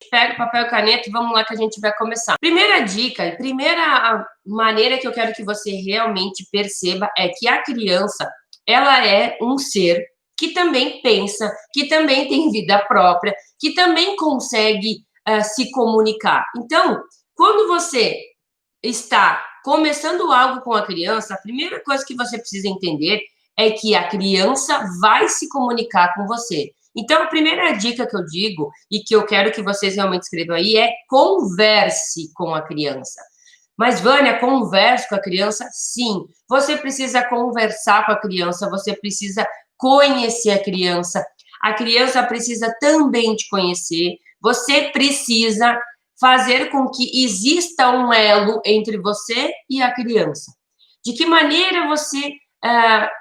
Pega o papel e caneta e vamos lá que a gente vai começar. Primeira dica, primeira maneira que eu quero que você realmente perceba é que a criança, ela é um ser que também pensa, que também tem vida própria, que também consegue se comunicar. Então, quando você está começando algo com a criança, a primeira coisa que você precisa entender é que a criança vai se comunicar com você. Então, a primeira dica que eu digo e que eu quero que vocês realmente escrevam aí é converse com a criança. Mas, Vânia, converse com a criança? Sim. Você precisa conversar com a criança, você precisa conhecer a criança. A criança precisa também te conhecer. Você precisa fazer com que exista um elo entre você e a criança. De que maneira você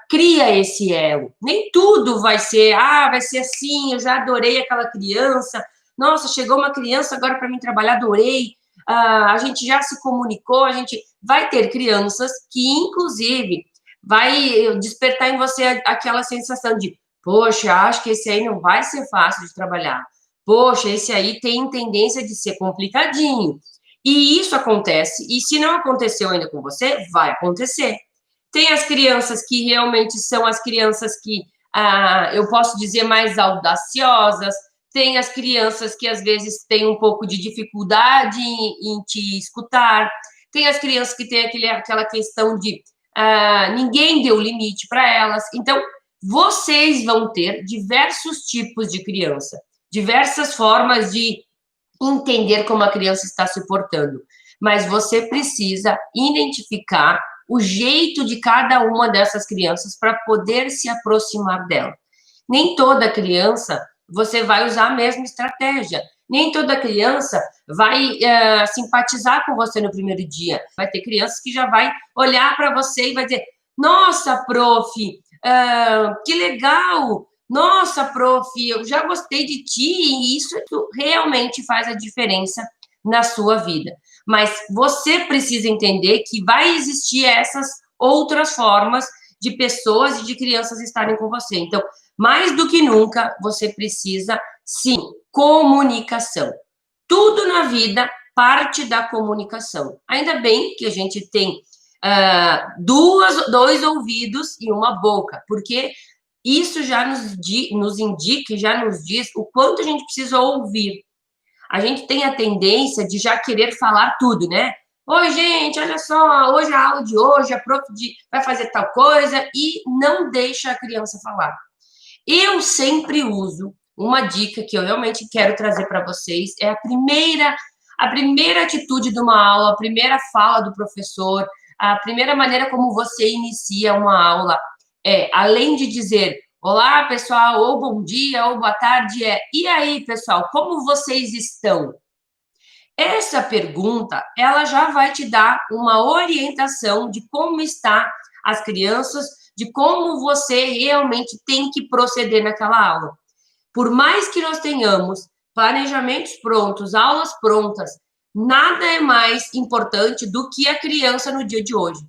cria esse elo? Nem tudo vai ser assim, eu já adorei aquela criança, nossa, chegou uma criança agora para mim trabalhar, adorei, a gente já se comunicou, a gente vai ter crianças que, inclusive, vai despertar em você aquela sensação de, poxa, acho que esse aí não vai ser fácil de trabalhar. Poxa, esse aí tem tendência de ser complicadinho. E isso acontece, e se não aconteceu ainda com você, vai acontecer. Tem as crianças que realmente são as crianças que, eu posso dizer, mais audaciosas, tem as crianças que às vezes têm um pouco de dificuldade em te escutar, tem as crianças que têm aquela questão de ninguém deu limite para elas. Então, vocês vão ter diversos tipos de criança, diversas formas de entender como a criança está se portando, mas você precisa identificar o jeito de cada uma dessas crianças para poder se aproximar dela. Nem toda criança você vai usar a mesma estratégia. Nem toda criança vai simpatizar com você no primeiro dia. Vai ter crianças que já vai olhar para você e vai dizer: nossa, prof, que legal! Nossa, prof, eu já gostei de ti, e isso realmente faz a diferença na sua vida. Mas você precisa entender que vai existir essas outras formas de pessoas e de crianças estarem com você. Então, mais do que nunca, você precisa, sim, comunicação. Tudo na vida parte da comunicação. Ainda bem que a gente tem dois ouvidos e uma boca, porque isso já nos indica, já nos diz o quanto a gente precisa ouvir. A gente tem a tendência de já querer falar tudo, né? Oi, gente, olha só, hoje a aula de hoje, a prof vai fazer tal coisa e não deixa a criança falar. Eu sempre uso uma dica que eu realmente quero trazer para vocês, é a primeira atitude de uma aula, a primeira fala do professor, a primeira maneira como você inicia uma aula além de dizer olá, pessoal, ou bom dia, ou boa tarde, e aí, pessoal, como vocês estão? Essa pergunta, ela já vai te dar uma orientação de como está as crianças, de como você realmente tem que proceder naquela aula. Por mais que nós tenhamos planejamentos prontos, aulas prontas, nada é mais importante do que a criança no dia de hoje.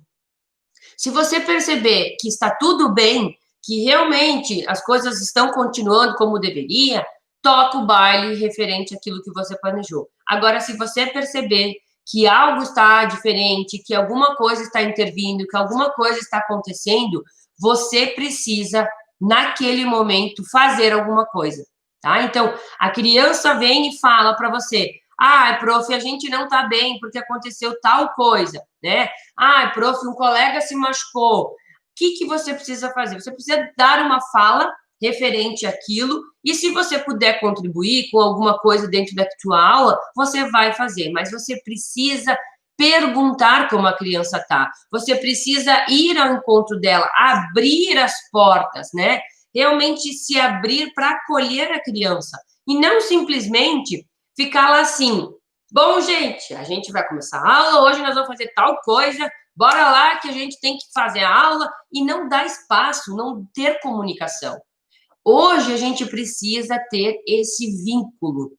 Se você perceber que está tudo bem, que realmente as coisas estão continuando como deveria, toca o baile referente àquilo que você planejou. Agora, se você perceber que algo está diferente, que alguma coisa está intervindo, que alguma coisa está acontecendo, você precisa, naquele momento, fazer alguma coisa, tá? Então, a criança vem e fala para você: prof, a gente não está bem porque aconteceu tal coisa, né? Prof, um colega se machucou. O que você precisa fazer? Você precisa dar uma fala referente àquilo, e se você puder contribuir com alguma coisa dentro da sua aula, você vai fazer, mas você precisa perguntar como a criança está, você precisa ir ao encontro dela, abrir as portas, né? Realmente se abrir para acolher a criança, e não simplesmente ficar lá assim: bom, gente, a gente vai começar a aula, hoje nós vamos fazer tal coisa, bora lá que a gente tem que fazer a aula, e não dar espaço, não ter comunicação. Hoje a gente precisa ter esse vínculo,